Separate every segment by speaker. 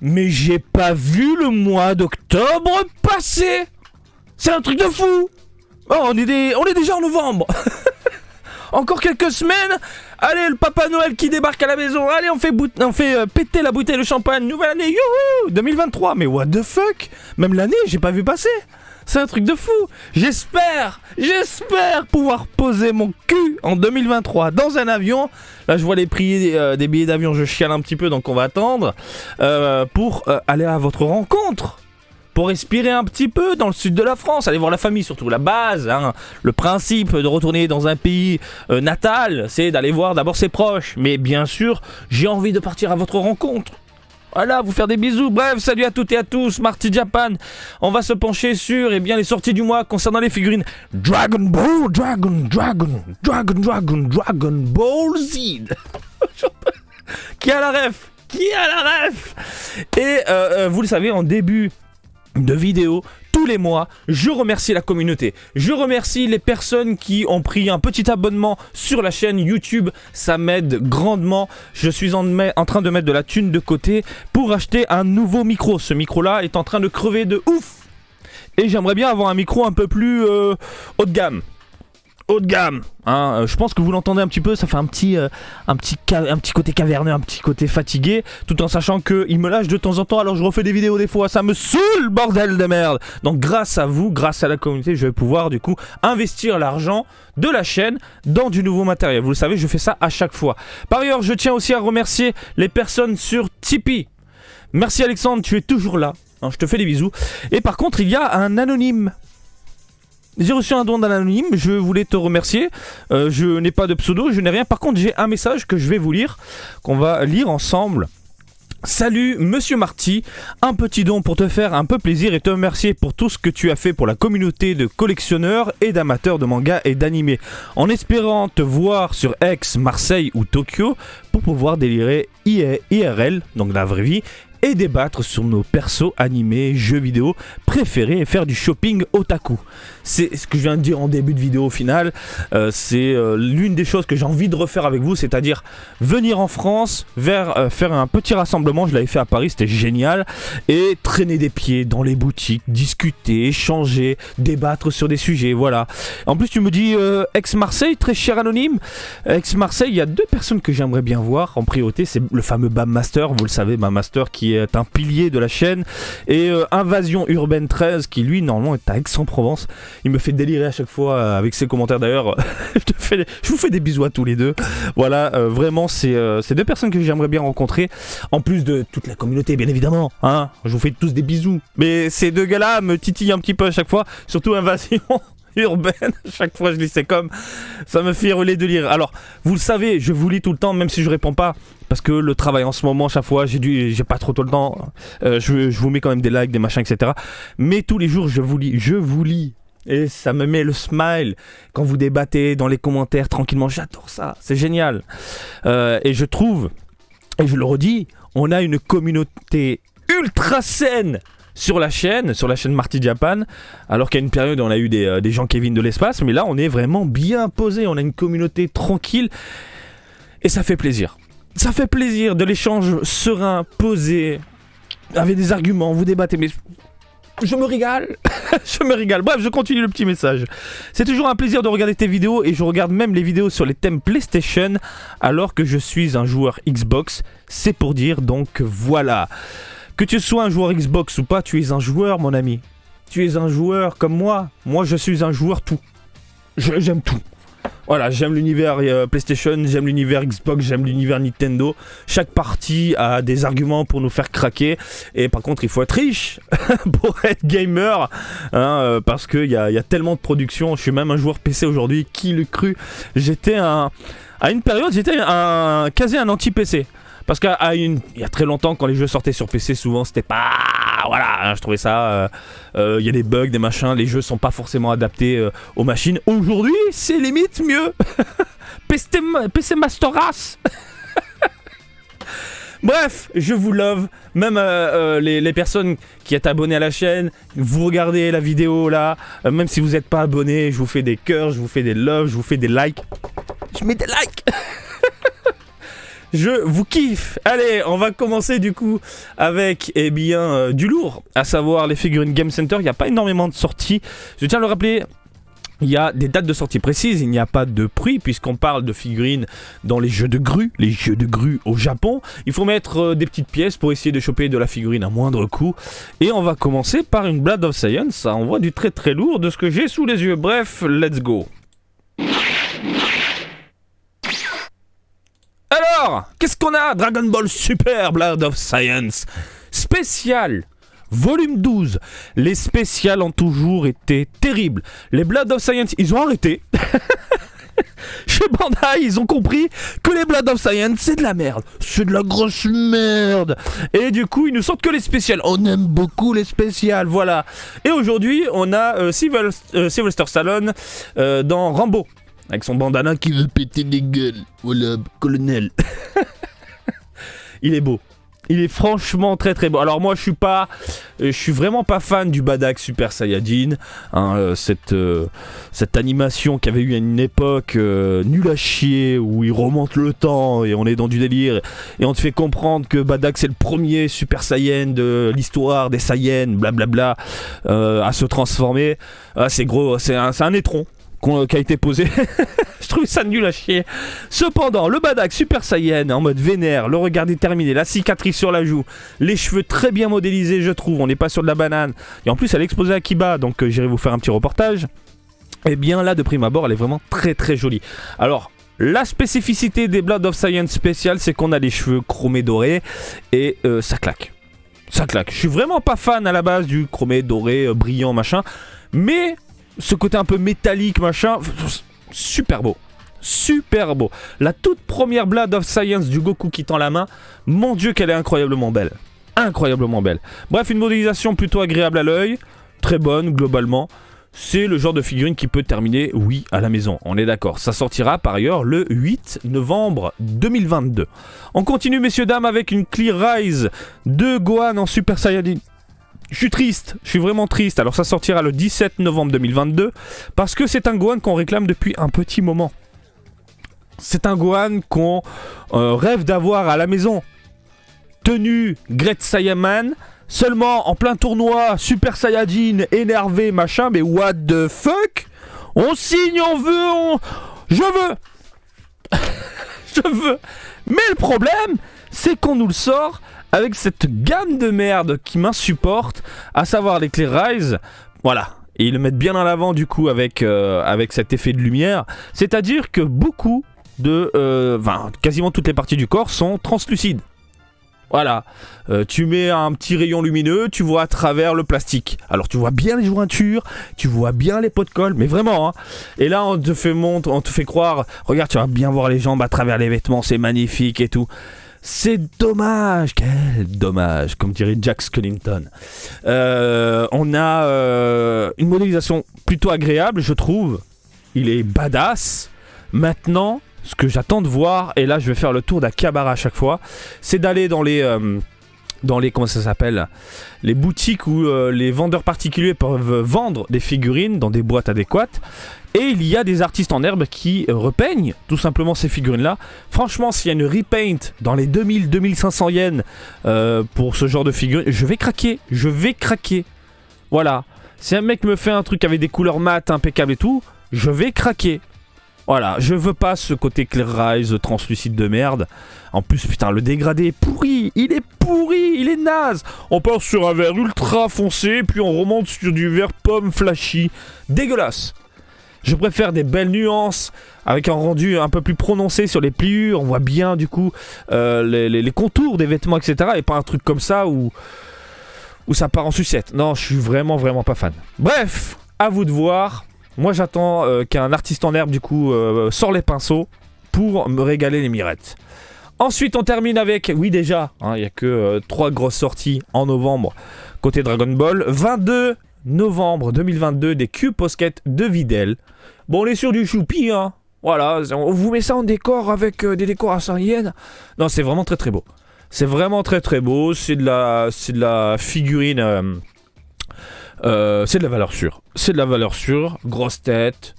Speaker 1: Mais j'ai pas vu le mois d'octobre passer. C'est un truc de fou. Oh, on est déjà en novembre. Encore quelques semaines. Allez, le Papa Noël qui débarque à la maison. Allez, on fait péter la bouteille de champagne. Nouvelle année, youhou, 2023. Mais what the fuck? Même l'année, j'ai pas vu passer. C'est un truc de fou. J'espère pouvoir poser mon cul en 2023 dans un avion. Là, je vois les prix des billets d'avion, je chiale un petit peu, donc on va attendre pour aller à votre rencontre. Pour respirer un petit peu dans le sud de la France, aller voir la famille, surtout la base. Hein. Le principe de retourner dans un pays natal, c'est d'aller voir d'abord ses proches. Mais bien sûr, j'ai envie de partir à votre rencontre. Voilà, vous faire des bisous. Bref, salut à toutes et à tous, Marty Japan. On va se pencher sur les sorties du mois concernant les figurines Dragon Ball Z. Qui a la ref? Et vous le savez, en début de vidéo, tous les mois, je remercie la communauté. Je remercie les personnes qui ont pris un petit abonnement sur la chaîne YouTube. Ça m'aide grandement. Je suis en train de mettre de la thune de côté pour acheter un nouveau micro. Ce micro-là est en train de crever de ouf. Et j'aimerais bien avoir un micro un peu plus haut de gamme. Hein, je pense que vous l'entendez un petit peu, ça fait un petit côté caverneux, un petit côté fatigué, tout en sachant qu'il me lâche de temps en temps, alors je refais des vidéos des fois, ça me saoule, bordel de merde. Donc grâce à vous, grâce à la communauté, je vais pouvoir du coup investir l'argent de la chaîne dans du nouveau matériel. Vous le savez, je fais ça à chaque fois. Par ailleurs, je tiens aussi à remercier les personnes sur Tipeee. Merci Alexandre, tu es toujours là, hein, je te fais des bisous. Et par contre, il y a un anonyme. J'ai reçu un don d'un anonyme, je voulais te remercier, je n'ai pas de pseudo, je n'ai rien, par contre j'ai un message que je vais vous lire, qu'on va lire ensemble. Salut Monsieur Marty, un petit don pour te faire un peu plaisir et te remercier pour tout ce que tu as fait pour la communauté de collectionneurs et d'amateurs de manga et d'anime, en espérant te voir sur Aix, Marseille ou Tokyo pour pouvoir délirer IRL, donc la vraie vie, et débattre sur nos persos animés, jeux vidéo préférés et faire du shopping otaku. C'est ce que je viens de dire en début de vidéo au final. C'est l'une des choses que j'ai envie de refaire avec vous, c'est-à-dire venir en France, faire un petit rassemblement. Je l'avais fait à Paris, c'était génial. Et traîner des pieds dans les boutiques, discuter, échanger, débattre sur des sujets, voilà. En plus, tu me dis Aix-Marseille, très cher anonyme. Aix-Marseille, il y a deux personnes que j'aimerais bien voir en priorité. C'est le fameux Bam Master, vous le savez, Bam Master qui est un pilier de la chaîne. Et Invasion Urbaine 13 qui lui, normalement, est à Aix-en-Provence. Il me fait délirer à chaque fois avec ses commentaires d'ailleurs. Je vous fais des bisous à tous les deux. Voilà, vraiment, c'est deux personnes que j'aimerais bien rencontrer. En plus de toute la communauté, bien évidemment. Hein, je vous fais tous des bisous. Mais ces deux gars-là me titillent un petit peu à chaque fois. Surtout Invasion Urbaine. Chaque fois, je lis c'est comme. Ça me fait rouler de lire. Alors, vous le savez, je vous lis tout le temps, même si je réponds pas. Parce que le travail en ce moment, chaque fois, j'ai pas trop le temps. Je vous mets quand même des likes, des machins, etc. Mais tous les jours, je vous lis. Et ça me met le smile quand vous débattez dans les commentaires tranquillement. J'adore ça, c'est génial. Et je trouve, et je le redis, on a une communauté ultra saine sur la chaîne Marty Japan. Alors qu'il y a une période où on a eu des gens Kevin de l'espace, mais là on est vraiment bien posé. On a une communauté tranquille et ça fait plaisir. Ça fait plaisir de l'échange serein, posé, avec des arguments, vous débattez, mais je me régale. Bref, je continue le petit message. C'est toujours un plaisir de regarder tes vidéos et je regarde même les vidéos sur les thèmes PlayStation alors que je suis un joueur Xbox. C'est pour dire, donc voilà. Que tu sois un joueur Xbox ou pas, tu es un joueur, mon ami. Tu es un joueur comme moi. Moi, je suis un joueur tout. J'aime tout. Voilà, j'aime l'univers PlayStation, j'aime l'univers Xbox, j'aime l'univers Nintendo. Chaque partie a des arguments pour nous faire craquer. Et par contre, il faut être riche pour être gamer. Hein, parce qu'il y a tellement de production. Je suis même un joueur PC aujourd'hui. Qui l'eût cru? À une période, j'étais quasi un anti-PC. Parce qu'il y a très longtemps, quand les jeux sortaient sur PC, souvent c'était pas... Voilà, je trouvais ça... Il y a des bugs, des machins, les jeux sont pas forcément adaptés aux machines. Aujourd'hui, c'est limite mieux. PC Master Race. Bref, je vous love. Même les personnes qui êtes abonnées à la chaîne, vous regardez la vidéo là, même si vous n'êtes pas abonné, je vous fais des cœurs, je vous fais des loves, je vous fais des likes. Je mets des likes. Je vous kiffe. Allez, on va commencer du coup avec du lourd, à savoir les figurines Game Center. Il n'y a pas énormément de sorties. Je tiens à le rappeler. Il y a des dates de sortie précises, il n'y a pas de prix puisqu'on parle de figurines dans les jeux de grue au Japon. Il faut mettre des petites pièces pour essayer de choper de la figurine à moindre coût. Et on va commencer par une Blood of Science, ça envoie du très très lourd de ce que j'ai sous les yeux. Bref, let's go. Alors, qu'est-ce qu'on a? Dragon Ball Super Blood of Science spécial Volume 12. Les spéciales ont toujours été terribles. Les Blood of Science, ils ont arrêté. Chez Bandai, ils ont compris que les Blood of Science, c'est de la merde. C'est de la grosse merde. Et du coup, ils nous sortent que les spéciales. On aime beaucoup les spéciales, voilà. Et aujourd'hui, on a Sylvester Stallone dans Rambo. Avec son bandana qui veut péter les gueules. Voilà, colonel. Il est beau. Il est franchement très très beau. Alors moi je suis vraiment pas fan du Bardock Super Saiyajin, hein, cette animation qui avait eu à une époque nulle à chier où il remonte le temps et on est dans du délire et on te fait comprendre que Bardock c'est le premier Super Saiyan de l'histoire des Saiyans, blablabla, à se transformer. Ah, c'est gros, c'est un étron qui a été posé. Je trouve ça nul à chier. Cependant, le Bardock Super Saiyan en mode vénère, le regard déterminé, la cicatrice sur la joue, les cheveux très bien modélisés, je trouve. On n'est pas sur de la banane. Et en plus, elle est exposée à Kiba, donc j'irai vous faire un petit reportage. Et bien là, de prime abord, elle est vraiment très très jolie. Alors, la spécificité des Blood of Science spéciales, c'est qu'on a les cheveux chromés dorés et ça claque. Ça claque. Je suis vraiment pas fan à la base du chromé doré, brillant, machin. Mais ce côté un peu métallique, machin, super beau. Super beau. La toute première Blood of Science du Goku qui tend la main, mon dieu qu'elle est incroyablement belle. Incroyablement belle. Bref, une modélisation plutôt agréable à l'œil, très bonne globalement. C'est le genre de figurine qui peut terminer, oui, à la maison, on est d'accord. Ça sortira par ailleurs le 8 novembre 2022. On continue messieurs dames avec une Clear Rise de Gohan en Super Saiyajin. Je suis triste, je suis vraiment triste. Alors ça sortira le 17 novembre 2022 parce que c'est un Gohan qu'on réclame depuis un petit moment. C'est un Gohan qu'on rêve d'avoir à la maison. Tenue Great Saiyaman, seulement en plein tournoi Super Saiyajin, énervé, machin, mais what the fuck? On signe, on veut, je veux. Je veux. Mais le problème, c'est qu'on nous le sort avec cette gamme de merde qui m'insupporte, à savoir les Clear Rise, voilà. Et ils le mettent bien en avant du coup avec cet effet de lumière. C'est-à-dire que beaucoup quasiment toutes les parties du corps sont translucides. Voilà, tu mets un petit rayon lumineux, tu vois à travers le plastique. Alors tu vois bien les jointures, tu vois bien les pots de colle, mais vraiment, hein. Et là on te fait croire, regarde, tu vas bien voir les jambes à travers les vêtements, c'est magnifique et tout. C'est dommage, quel dommage, comme dirait Jack Skellington. On a une modélisation plutôt agréable, je trouve. Il est badass. Maintenant, ce que j'attends de voir, et là je vais faire le tour d'Akihabara à chaque fois, c'est d'aller dans les comment ça s'appelle, les boutiques où les vendeurs particuliers peuvent vendre des figurines dans des boîtes adéquates. Et il y a des artistes en herbe qui repeignent tout simplement ces figurines-là. Franchement, s'il y a une repaint dans les 2000-2500 yens pour ce genre de figurines, je vais craquer. Voilà. Si un mec me fait un truc avec des couleurs mates impeccables et tout, je vais craquer. Voilà, je veux pas ce côté Clear Rise translucide de merde. En plus, putain, le dégradé est pourri, il est naze. On passe sur un vert ultra foncé, puis on remonte sur du vert pomme flashy. Dégueulasse. Je préfère des belles nuances, avec un rendu un peu plus prononcé sur les pliures. On voit bien, du coup, les contours des vêtements, etc. Et pas un truc comme ça où ça part en sucette. Non, je suis vraiment, vraiment pas fan. Bref, à vous de voir. Moi, j'attends qu'un artiste en herbe, du coup, sort les pinceaux pour me régaler les mirettes. Ensuite, on termine avec, oui déjà, il n'y a que 3 grosses sorties en novembre côté Dragon Ball. 22 novembre 2022, des Cube Posket de Videl. Bon, on est sur du choupi, hein. Voilà, on vous met ça en décor avec des décors à 100 yens. Non, c'est vraiment très très beau. C'est vraiment très très beau. C'est de la figurine... c'est de la valeur sûre. C'est de la valeur sûre. Grosse tête.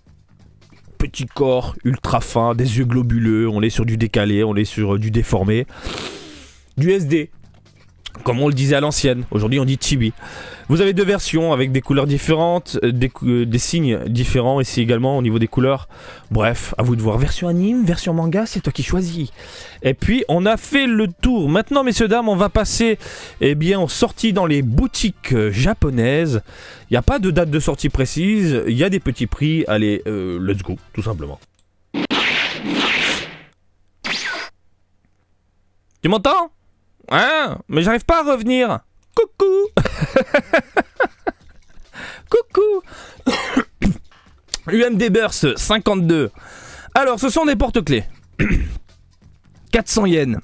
Speaker 1: petit corps ultra fin, des yeux globuleux, on est sur du décalé, on est sur du déformé. Du SD, comme on le disait à l'ancienne, aujourd'hui on dit chibi. Vous avez 2 versions avec des couleurs différentes, des signes différents ici également au niveau des couleurs. Bref, à vous de voir. Version anime, version manga, c'est toi qui choisis. Et puis on a fait le tour. Maintenant messieurs dames, on va passer aux sorties dans les boutiques japonaises. Il n'y a pas de date de sortie précise, il y a des petits prix. Allez, let's go, tout simplement. Tu m'entends ? Hein ? Mais j'arrive pas à revenir. Coucou. Coucou. UMD Burst 52. Alors, ce sont des porte-clés. 400 yens.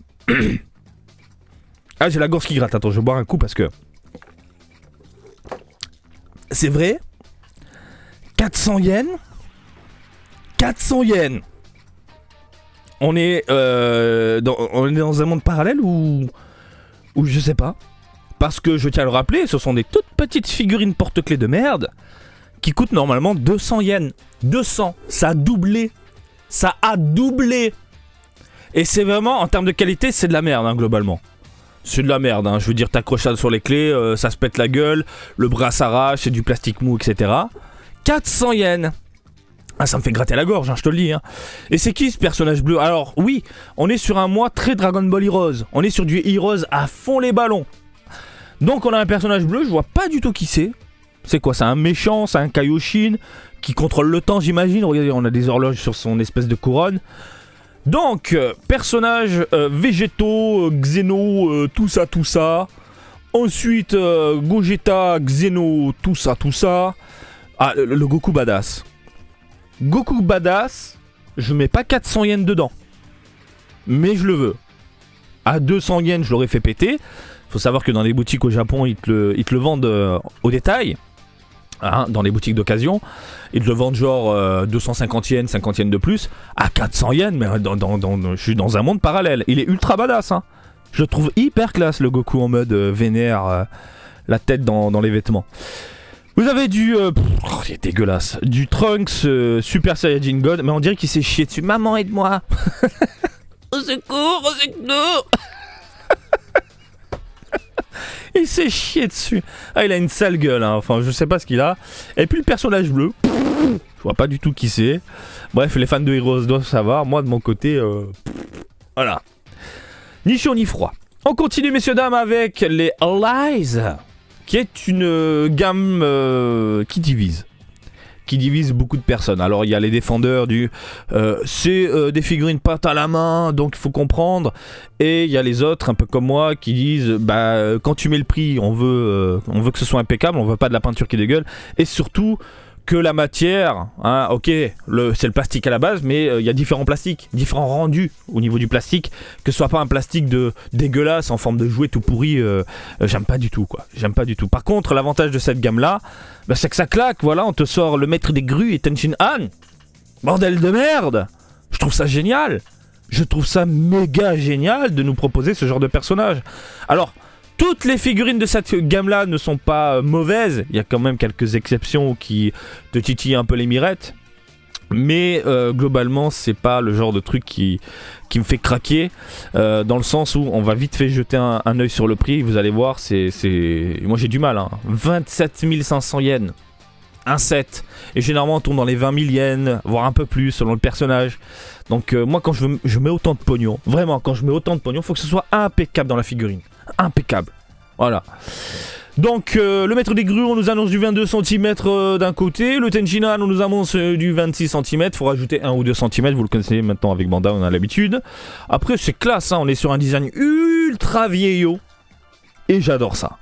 Speaker 1: Ah, j'ai la gorge qui gratte. Attends, je vais boire un coup parce que... C'est vrai ? 400 yens ? 400 yens. On est dans un monde parallèle ou je sais pas. Parce que je tiens à le rappeler, ce sont des toutes petites figurines porte-clés de merde qui coûtent normalement 200 yens. 200, ça a doublé. Ça a doublé. Et c'est vraiment, en termes de qualité, c'est de la merde, hein, globalement. C'est de la merde, hein. Je veux dire, t'accroches ça sur les clés, ça se pète la gueule, le bras s'arrache, c'est du plastique mou, etc. 400 yens. Ah, ça me fait gratter la gorge, hein, je te le dis. Hein. Et c'est qui ce personnage bleu ? Alors, oui, on est sur un mois très Dragon Ball Heroes. On est sur du Heroes à fond les ballons. Donc, on a un personnage bleu, je vois pas du tout qui c'est. C'est quoi ? C'est un méchant, c'est un Kaioshin qui contrôle le temps, j'imagine. Regardez, on a des horloges sur son espèce de couronne. Donc, personnages végétaux, Xeno, tout ça. Ensuite, Gogeta, Xeno, tout ça. Ah, le Goku Badass. Goku Badass, je mets pas 400 yens dedans. Mais je le veux. À 200 yens, je l'aurais fait péter. Faut savoir que dans les boutiques au Japon, ils te le vendent au détail. Hein, dans les boutiques d'occasion. Ils te le vendent genre 250 yens, 50 yens de plus. À 400 yens, mais je suis dans un monde parallèle. Il est ultra badass. Hein. Je le trouve hyper classe, le Goku en mode vénère, la tête dans les vêtements. Vous avez du... il est dégueulasse. Du Trunks Super Saiyajin God. Mais on dirait qu'il s'est chié dessus. Maman, aide-moi. Au secours, au secours. Il s'est chié dessus. Ah, il a une sale gueule. Hein. Enfin, je sais pas ce qu'il a. Et puis le personnage bleu. Je vois pas du tout qui c'est. Bref, les fans de Heroes doivent savoir. Moi, de mon côté... Voilà. Ni chaud ni froid. On continue, messieurs, dames, avec les Allies, qui est une gamme qui divise beaucoup de personnes. Alors il y a les défendeurs du c'est des figurines peintes à la main, donc il faut comprendre, et il y a les autres un peu comme moi qui disent quand tu mets le prix, on veut que ce soit impeccable, on veut pas de la peinture qui dégueule, et surtout que la matière, hein, ok, c'est le plastique à la base, mais il y a différents plastiques, différents rendus au niveau du plastique, que ce soit pas un plastique dégueulasse en forme de jouet tout pourri, j'aime pas du tout, quoi. J'aime pas du tout. Par contre, l'avantage de cette gamme-là, c'est que ça claque, voilà, on te sort le maître des grues et Tenshin Han. Bordel de merde. Je trouve ça génial. Je trouve ça méga génial de nous proposer ce genre de personnage. Alors, toutes les figurines de cette gamme-là ne sont pas mauvaises. Il y a quand même quelques exceptions qui te titillent un peu les mirettes. Mais globalement, c'est pas le genre de truc qui me fait craquer. Dans le sens où on va vite fait jeter un œil sur le prix. Vous allez voir, moi j'ai du mal. Hein. 27 500 yens. Un set. Et généralement, on tourne dans les 20 000 yens, voire un peu plus selon le personnage. Donc moi, quand je mets autant de pognon, vraiment, quand je mets autant de pognon, il faut que ce soit impeccable dans la figurine. Impeccable. Voilà. Donc le maître des grues, on nous annonce du 22 cm d'un côté. Le Tenshin Han, on nous annonce du 26 cm. Faut rajouter 1 ou 2 cm. Vous le connaissez maintenant avec Bandai, on a l'habitude. Après, c'est classe. Hein, on est sur un design ultra vieillot. Et j'adore ça.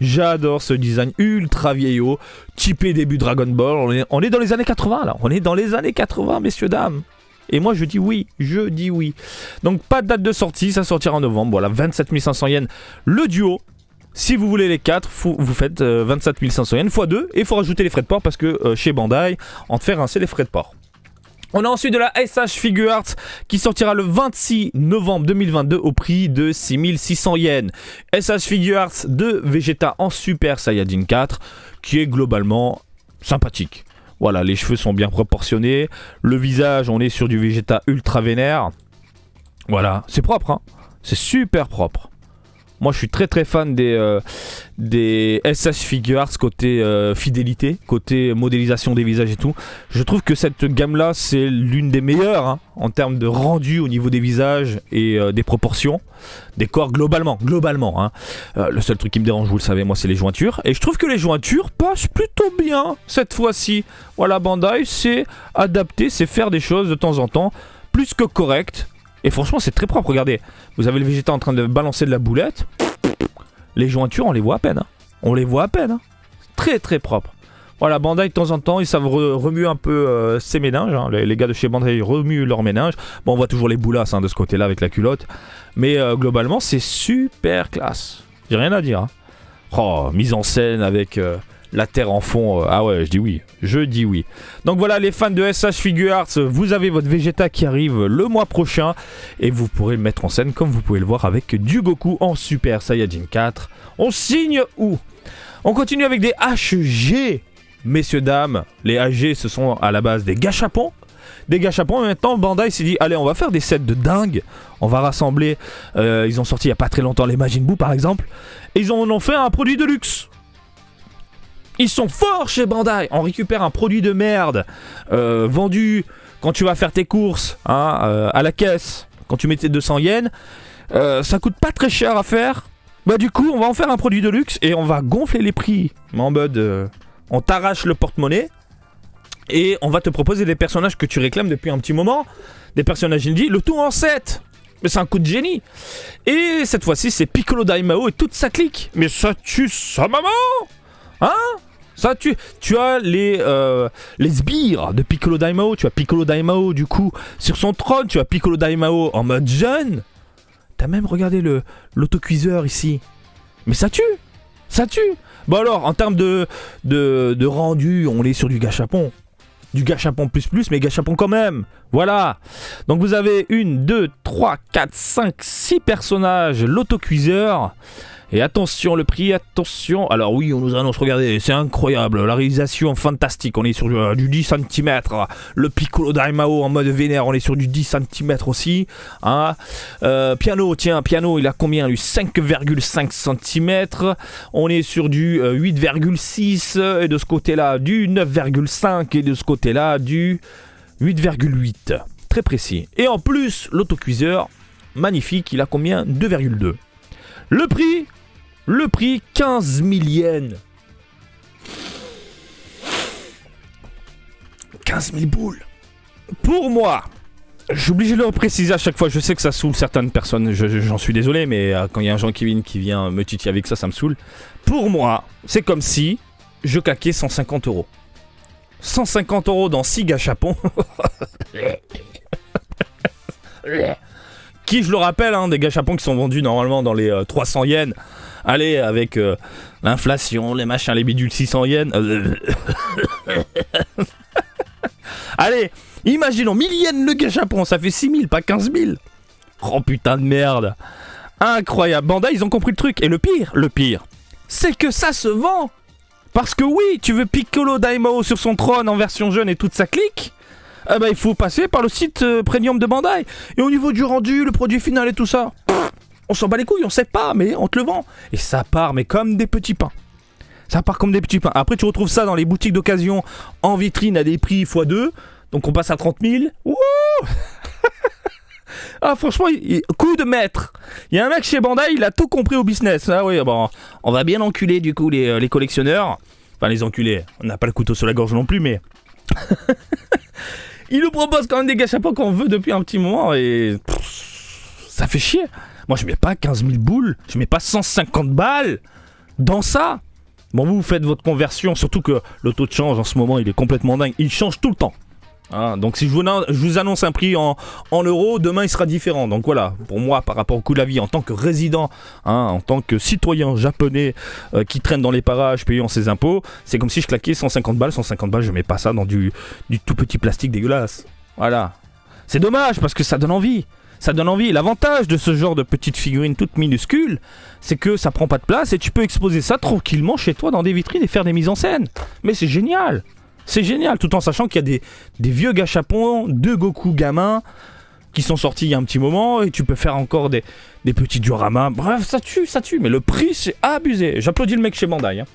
Speaker 1: J'adore ce design ultra vieillot. Typé début Dragon Ball. On est dans les années 80 là. On est dans les années 80, messieurs, dames. Et moi je dis oui, Donc pas de date de sortie, ça sortira en novembre. Voilà, 27 500 yens le duo. Si vous voulez les 4, vous faites 27 500 yens x 2. Et il faut rajouter les frais de port parce que chez Bandai, on te fait rincer les frais de port. On a ensuite de la SH Figuarts qui sortira le 26 novembre 2022 au prix de 6600 yens. SH Figuarts de Vegeta en Super Saiyajin 4 qui est globalement sympathique. Voilà, les cheveux sont bien proportionnés. Le visage, on est sur du Vegeta ultra vénère. Voilà, c'est propre, hein. C'est super propre. Moi, je suis très très fan des SH Figuarts côté fidélité, côté modélisation des visages et tout. Je trouve que cette gamme-là, c'est l'une des meilleures hein, en termes de rendu au niveau des visages et des proportions, des corps globalement. Hein. Le seul truc qui me dérange, vous le savez, moi, c'est les jointures. Et je trouve que les jointures passent plutôt bien cette fois-ci. Voilà, Bandai, c'est adapter, c'est faire des choses de temps en temps plus que correctes. Et franchement, c'est très propre. Regardez, vous avez le Vegeta en train de balancer de la boulette. Les jointures, on les voit à peine. Hein. On les voit à peine. Hein. Très très propre. Voilà, Bandai, de temps en temps, ils savent remuer un peu ses méninges. Hein. Les gars de chez Bandai remuent leurs méninges. Bon, on voit toujours les boulasses hein, de ce côté-là avec la culotte. Mais globalement, c'est super classe. J'ai rien à dire. Hein. Oh, mise en scène avec... la terre en fond, ah ouais, je dis oui. Donc voilà les fans de SH Figuarts, vous avez votre Vegeta qui arrive le mois prochain et vous pourrez le mettre en scène comme vous pouvez le voir avec du Goku en Super Saiyajin 4. On signe où? On continue avec des HG, messieurs dames. Les HG ce sont à la base des gâchapons. Des gâchapons, maintenant Bandai s'est dit allez on va faire des sets de dingue. On va rassembler, ils ont sorti il n'y a pas très longtemps les Majin Buu par exemple. Et ils en ont fait un produit de luxe. Ils sont forts chez Bandai. On récupère un produit de merde vendu quand tu vas faire tes courses hein, à la caisse. Quand tu mets tes 200 yens, ça coûte pas très cher à faire. Bah du coup, on va en faire un produit de luxe et on va gonfler les prix. En mode, on t'arrache le porte-monnaie et on va te proposer des personnages que tu réclames depuis un petit moment. Des personnages indie, le tout en 7. Mais c'est un coup de génie. Et cette fois-ci, c'est Piccolo Daimao et toute sa clique. Mais ça tue sa maman. Hein? Ça, tu as les sbires de Piccolo Daimao. Tu as Piccolo Daimao, du coup, sur son trône. Tu as Piccolo Daimao en mode jeune. T'as même regardé l'autocuiseur ici. Mais ça tue. Ça tue. Bon alors, en termes de rendu, on est sur du gâchapon. Du gâchapon plus, mais gâchapon quand même. Voilà. Donc vous avez 1, 2, 3, 4, 5, 6 personnages. L'autocuiseur. Et attention le prix, attention. Alors oui, on nous annonce, regardez, c'est incroyable. La réalisation fantastique, on est sur du 10 cm. Le Piccolo Daimao en mode vénère, on est sur du 10 cm aussi. Hein. Piano, tiens, piano, il a combien lui? 5,5 cm. On est sur du 8,6. Et de ce côté-là, du 9,5. Et de ce côté-là, du 8,8. Très précis. Et en plus, l'autocuiseur, magnifique, il a combien? 2,2. Le prix 15 000 yens. 15 000 boules. Pour moi, je suis obligé de le préciser à chaque fois. Je sais que ça saoule certaines personnes. J'en suis désolé, mais quand il y a un Jean Kevin qui vient me titiller avec ça, ça me saoule. Pour moi, c'est comme si je claquais 150 €. 150 € dans 6 gâchapons. Qui, je le rappelle, hein, des gâchapons qui sont vendus normalement dans les 300 yens. Allez, avec l'inflation, les machins, les bidules, 600 yens. Allez, imaginons, 1000 yens le gâchapon, ça fait 6000, pas 15 000. Oh putain de merde. Incroyable. Bandai, ils ont compris le truc. Et le pire, c'est que ça se vend. Parce que oui, tu veux Piccolo Daimao sur son trône en version jeune et toute sa clique. Ah bah il faut passer par le site premium de Bandai. Et au niveau du rendu, le produit final et tout ça, on s'en bat les couilles, on sait pas, mais on te le vend. Et ça part, mais comme des petits pains. Ça part comme des petits pains. Après tu retrouves ça dans les boutiques d'occasion en vitrine à des prix x2. Donc on passe à 30 000. Wouh. Ah franchement, coup de maître. Il y a un mec chez Bandai, il a tout compris au business. Ah oui, bon, on va bien enculer du coup les collectionneurs. Enfin les enculer, on n'a pas le couteau sur la gorge non plus, mais... Il nous propose quand même des gâchapons qu'on veut depuis un petit moment et ça fait chier. Moi je mets pas 15 000 boules, je mets pas 150 balles dans ça. Bon vous faites votre conversion, surtout que le taux de change en ce moment il est complètement dingue, il change tout le temps. Hein, donc si je vous annonce un prix en euros, demain il sera différent. Donc voilà, pour moi par rapport au coût de la vie en tant que résident, hein, en tant que citoyen japonais qui traîne dans les parages payant ses impôts, c'est comme si je claquais 150 balles, je mets pas ça dans du tout petit plastique dégueulasse. Voilà. C'est dommage parce que ça donne envie. Ça donne envie. L'avantage de ce genre de petite figurine toute minuscule, c'est que ça prend pas de place et tu peux exposer ça tranquillement chez toi dans des vitrines et faire des mises en scène. Mais c'est génial. C'est génial, tout en sachant qu'il y a des vieux gâchapons de Goku gamin qui sont sortis il y a un petit moment et tu peux faire encore des petits dioramas. Bref, ça tue, mais le prix c'est abusé. J'applaudis le mec chez Bandai. Hein.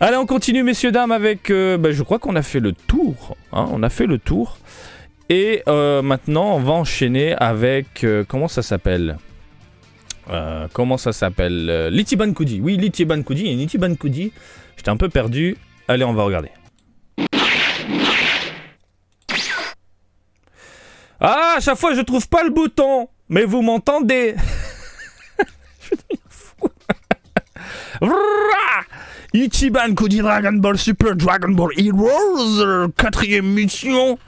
Speaker 1: Allez, on continue messieurs dames avec, je crois qu'on a fait le tour. Hein, on a fait le tour. Et maintenant on va enchaîner avec, comment ça s'appelle l'Ichiban Kuji. Oui, l'Ichiban Kuji, il y a une Ichiban Kuji. J'étais un peu perdu. Allez, on va regarder. Ah, à chaque fois je trouve pas le bouton. Mais vous m'entendez? Je vais devenir fou. Ichiban Kuji Dragon Ball Super Dragon Ball Heroes, 4ème mission.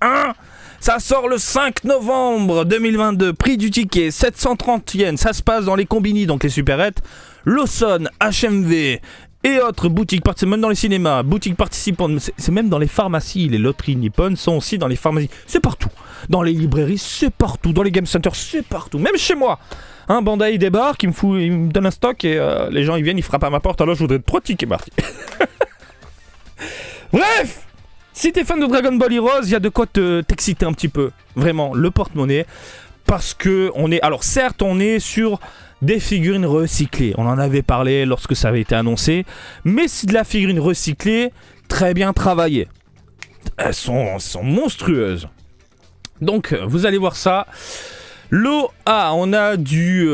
Speaker 1: Hein? Ça sort le 5 novembre 2022. Prix du ticket 730 yens. Ça se passe dans les combini, donc les supérettes, Lawson, HMV et autres boutiques participantes, même dans les cinémas, boutiques participantes, c'est même dans les pharmacies. Les loteries nippones sont aussi dans les pharmacies. C'est partout. Dans les librairies, c'est partout. Dans les game centers, c'est partout. Même chez moi. Hein, Bandai débarque, il me donne un stock et les gens ils viennent, ils frappent à ma porte. Alors je voudrais 3 tickets, Marty. Bref! Si t'es fan de Dragon Ball Heroes, il y a de quoi t'exciter un petit peu. Vraiment, le porte-monnaie. Parce que alors certes, on est sur des figurines recyclées. On en avait parlé lorsque ça avait été annoncé. Mais c'est de la figurine recyclée, très bien travaillée. Elles sont monstrueuses. Donc, vous allez voir ça. On a du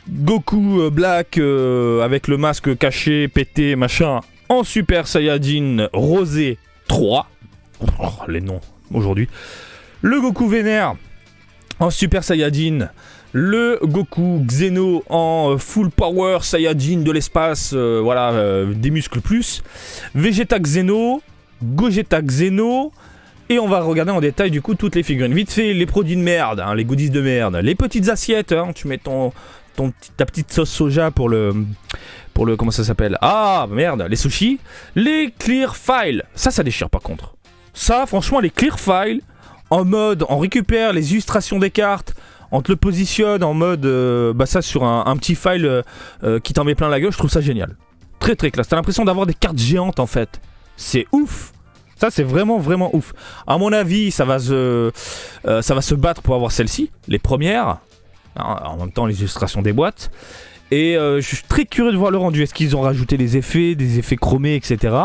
Speaker 1: Goku Black avec le masque caché, pété, machin, en Super Saiyajin Rosé 3. Oh, les noms aujourd'hui. Le Goku Vénère en Super Saiyajin. Le Goku Xeno en Full Power Saiyajin de l'espace. Des muscles plus. Vegeta Xeno. Gogeta Xeno. Et on va regarder en détail du coup toutes les figurines. Vite fait, les produits de merde, hein, les goodies de merde. Les petites assiettes, hein, tu mets ta petite sauce soja pour le comment ça s'appelle? Ah merde, les sushis. Les clear files, ça déchire par contre. Ça franchement les clear files, en mode on récupère les illustrations des cartes, on te le positionne en mode ça sur un petit file qui t'en met plein la gueule, je trouve ça génial. Très très classe, t'as l'impression d'avoir des cartes géantes en fait. C'est ouf. Ça c'est vraiment vraiment ouf. À mon avis ça va se battre pour avoir celle-ci, les premières. En même temps les illustrations des boîtes. Et je suis très curieux de voir le rendu. Est-ce qu'ils ont rajouté des effets chromés, etc.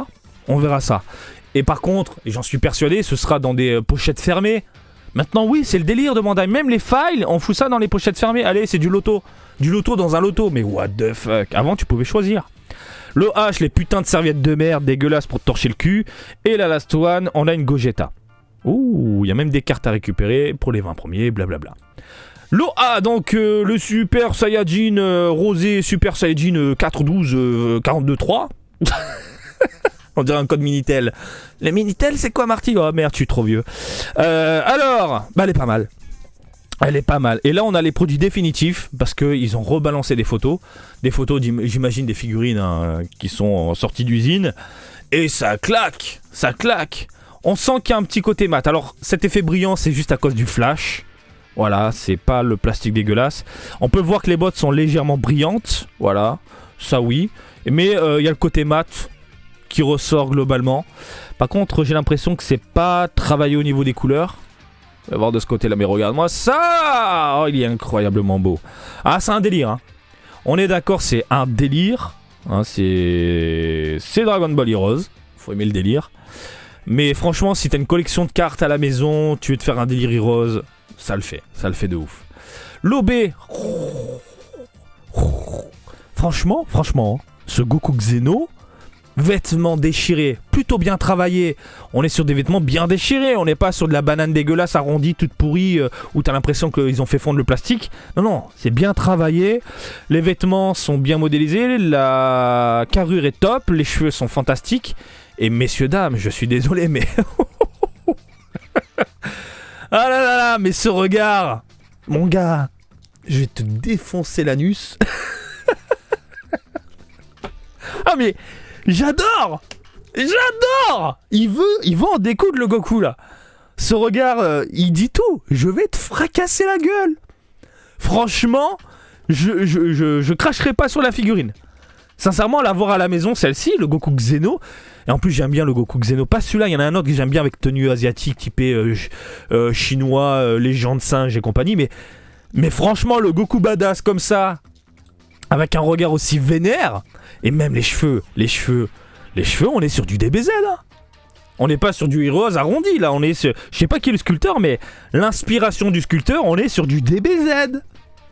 Speaker 1: On verra ça. Et par contre, et j'en suis persuadé, ce sera dans des pochettes fermées. Maintenant oui, c'est le délire de Bandai. Même les files, on fout ça dans les pochettes fermées. Allez, c'est du loto. Du loto dans un loto. Mais what the fuck. Avant tu pouvais choisir. Le H, les putains de serviettes de merde dégueulasses pour te torcher le cul. Et la last one, on a une Gogeta. Ouh, il y a même des cartes à récupérer pour les 20 premiers, blablabla. L'OA, donc le Super Saiyajin Rosé, Super Saiyajin 412 42.3. On dirait un code Minitel. Le Minitel, c'est quoi, Marty? Oh merde, je suis trop vieux. Alors, elle est pas mal. Elle est pas mal. Et là, on a les produits définitifs parce qu'ils ont rebalancé des photos. Des photos, j'imagine, des figurines qui sont sorties d'usine. Et ça claque. Ça claque. On sent qu'il y a un petit côté mat. Alors, cet effet brillant, c'est juste à cause du flash. Voilà, c'est pas le plastique dégueulasse. On peut voir que les bottes sont légèrement brillantes. Voilà, ça oui. Mais il y a le côté mat qui ressort globalement. Par contre, j'ai l'impression que c'est pas travaillé au niveau des couleurs. On va voir de ce côté-là, mais regarde-moi ça! Oh, il est incroyablement beau. Ah, c'est un délire. Hein. On est d'accord, c'est un délire. Hein, c'est Dragon Ball Heroes. Faut aimer le délire. Mais franchement, si t'as une collection de cartes à la maison, tu veux te faire un délire Heroes, ça le fait de ouf. L'OB. Franchement, ce Goku Xeno, vêtements déchirés, plutôt bien travaillés. On est sur des vêtements bien déchirés, on n'est pas sur de la banane dégueulasse arrondie, toute pourrie, où t'as l'impression qu'ils ont fait fondre le plastique. Non, c'est bien travaillé. Les vêtements sont bien modélisés, la carrure est top, les cheveux sont fantastiques. Et messieurs, dames, je suis désolé, mais... Ah là là là, mais ce regard, mon gars, je vais te défoncer l'anus. Ah mais, j'adore. Il veut en découdre le Goku là. Ce regard, il dit tout. Je vais te fracasser la gueule. Franchement, je cracherai pas sur la figurine. Sincèrement, l'avoir à la maison, celle-ci, le Goku Xeno. Et en plus, j'aime bien le Goku Xeno. Pas celui-là, il y en a un autre que j'aime bien avec tenue asiatique, typé chinois, légende singe et compagnie. Mais franchement, le Goku badass comme ça, avec un regard aussi vénère, et même les cheveux, on est sur du DBZ. Hein. On n'est pas sur du Heroes arrondi, là. On est sur, je sais pas qui est le sculpteur, mais l'inspiration du sculpteur, on est sur du DBZ.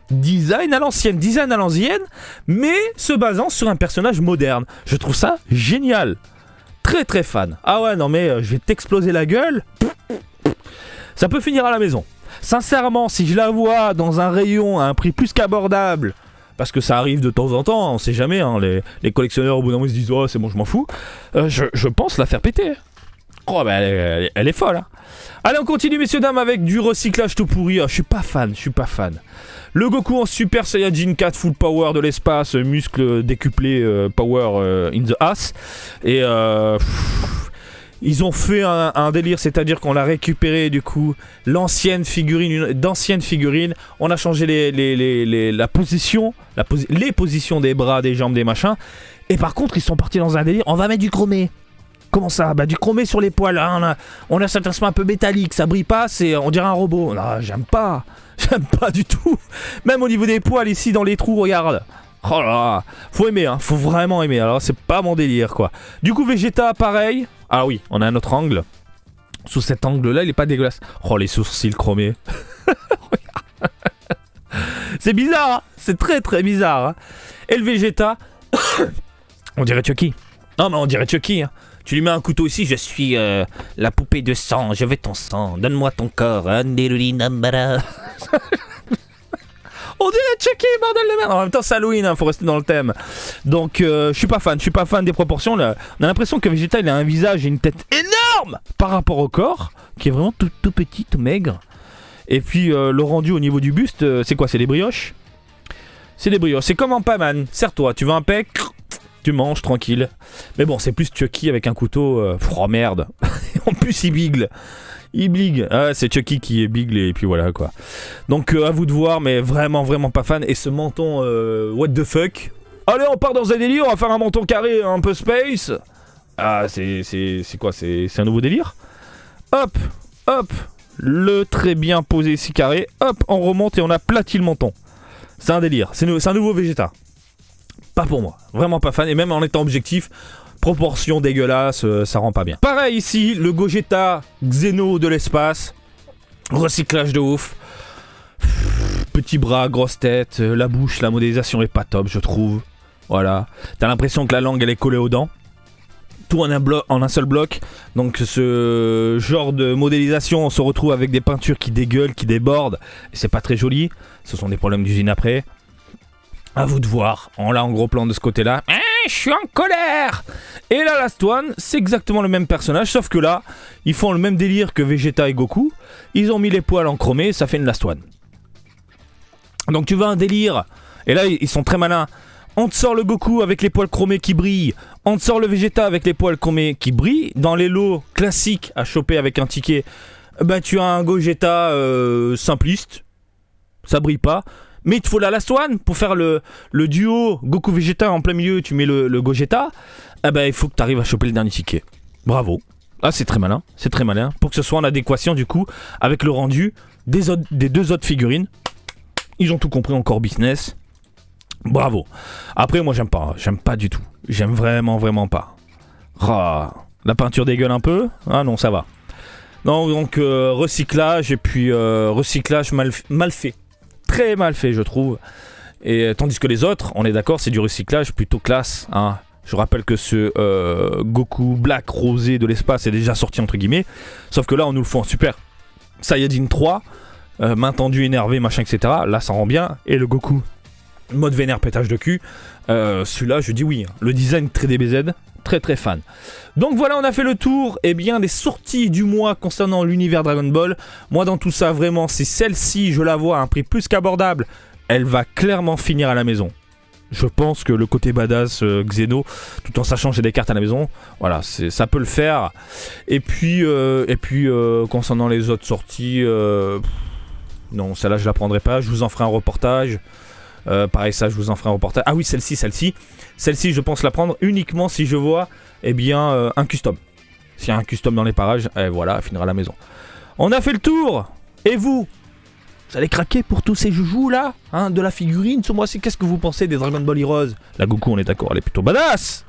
Speaker 1: Design à l'ancienne, mais se basant sur un personnage moderne. Je trouve ça génial. Très très fan. Ah ouais, non mais je vais t'exploser la gueule. Ça peut finir à la maison. Sincèrement, si je la vois dans un rayon à un prix plus qu'abordable, parce que ça arrive de temps en temps, on sait jamais, hein, les collectionneurs au bout d'un moment ils se disent oh c'est bon je m'en fous, je pense la faire péter. Oh bah elle est folle hein. Allez on continue messieurs dames avec du recyclage tout pourri. Je suis pas fan. Le Goku en Super Saiyajin 4 full power de l'espace, muscles décuplés, power in the ass. Et ils ont fait un délire, c'est-à-dire qu'on a récupéré du coup d'anciennes figurines. On a changé les positions des bras, des jambes, des machins. Et par contre, ils sont partis dans un délire. On va mettre du chromé. Comment ça ? Bah du chromé sur les poils. Hein, on a cet aspect un peu métallique, ça brille pas, on dirait un robot. Non, j'aime pas du tout. Même au niveau des poils ici dans les trous, regarde. Oh là là, faut aimer, hein, faut vraiment aimer. Alors c'est pas mon délire quoi. Du coup Vegeta pareil. Ah oui, on a un autre angle. Sous cet angle-là, il est pas dégueulasse. Oh les sourcils chromés. C'est bizarre, hein, c'est très très bizarre. Hein. Et le Vegeta, on dirait Chucky. Non mais on dirait Chucky. Hein. Tu lui mets un couteau ici, je suis la poupée de sang, je veux ton sang, donne-moi ton corps. On dirait Chucky, bordel de merde. En même temps, c'est Halloween, hein, faut rester dans le thème. Donc, je suis pas fan des proportions. Là. On a l'impression que Vegeta, il a un visage et une tête énorme par rapport au corps, qui est vraiment tout petit, tout maigre. Et puis, le rendu au niveau du buste, c'est quoi ? C'est des brioches ? C'est des brioches. C'est comme en Pac-Man. Serre-toi, tu veux un pec ? Tu manges tranquille. Mais bon, c'est plus Chucky avec un couteau. Oh merde. En plus, il bigle. Ah, c'est Chucky qui est bigle et puis voilà quoi. Donc, à vous de voir, mais vraiment pas fan. Et ce menton, what the fuck. Allez, on part dans un délire. On va faire un menton carré un peu space. Ah, c'est quoi ? C'est un nouveau délire. Hop. Le très bien posé ici carré. Hop, on remonte et on aplatit le menton. C'est un délire. C'est un nouveau Vegeta. Pas pour moi, vraiment pas fan, et même en étant objectif, proportion dégueulasse, ça rend pas bien. Pareil ici, le Gogeta Xeno de l'espace, recyclage de ouf, petit bras, grosse tête, la bouche, la modélisation est pas top je trouve, voilà, t'as l'impression que la langue elle est collée aux dents, tout en un seul bloc, donc ce genre de modélisation on se retrouve avec des peintures qui dégueulent, qui débordent, et c'est pas très joli, ce sont des problèmes d'usine après. À vous de voir, on l'a en gros plan de ce côté-là. Je suis en colère. Et là, Last One, c'est exactement le même personnage, sauf que là, ils font le même délire que Vegeta et Goku. Ils ont mis les poils en chromé, ça fait une Last One. Donc tu veux un délire, et là, ils sont très malins. On te sort le Goku avec les poils chromés qui brillent. On te sort le Vegeta avec les poils chromés qui brillent. Dans les lots classiques à choper avec un ticket, bah tu as un Gogeta simpliste. Ça brille pas. Mais il te faut la Last One pour faire le duo Goku Vegeta en plein milieu, tu mets le Gogeta. Eh ben il faut que tu arrives à choper le dernier ticket. Bravo. Ah c'est très malin, pour que ce soit en adéquation du coup avec le rendu des deux autres figurines. Ils ont tout compris, encore business. Bravo. Après moi j'aime pas du tout. J'aime vraiment pas. Ah, la peinture dégueule un peu. Ah non ça va. Non donc recyclage et puis recyclage mal fait. Très mal fait je trouve, et tandis que les autres on est d'accord c'est du recyclage plutôt classe hein. Je rappelle que ce Goku Black rosé de l'espace est déjà sorti entre guillemets, sauf que là on nous le fait en Super Saiyajin 3, main tendue, énervé, machin etc. Là ça rend bien, et le Goku mode vénère pétage de cul, celui-là je dis oui, le design très DBZ, très fan. Donc voilà, on a fait le tour des sorties du mois concernant l'univers Dragon Ball. Moi dans tout ça vraiment, si celle-ci je la vois à un prix plus qu'abordable, elle va clairement finir à la maison. Je pense que le côté badass Xeno, tout en sachant que j'ai des cartes à la maison, voilà, ça peut le faire. Et puis concernant les autres sorties, non, celle-là je la prendrai pas, je vous en ferai un reportage. Pareil, ça, je vous en ferai un reportage. Ah oui, celle-ci, je pense la prendre uniquement si je vois, un custom. S'il y a un custom dans les parages, voilà, elle finira à la maison. On a fait le tour. Et vous allez craquer pour tous ces joujoux là, de la figurine ce mois-ci. Qu'est-ce que vous pensez des Dragon Ball Heroes? La Goku, on est d'accord, elle est plutôt badass.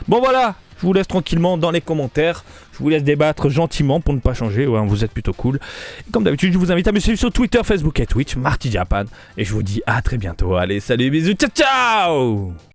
Speaker 1: Bon voilà, je vous laisse tranquillement dans les commentaires. Je vous laisse débattre gentiment pour ne pas changer. Ouais, vous êtes plutôt cool. Et comme d'habitude, je vous invite à me suivre sur Twitter, Facebook et Twitch, Marty Japan. Et je vous dis à très bientôt. Allez, salut, bisous, ciao ciao.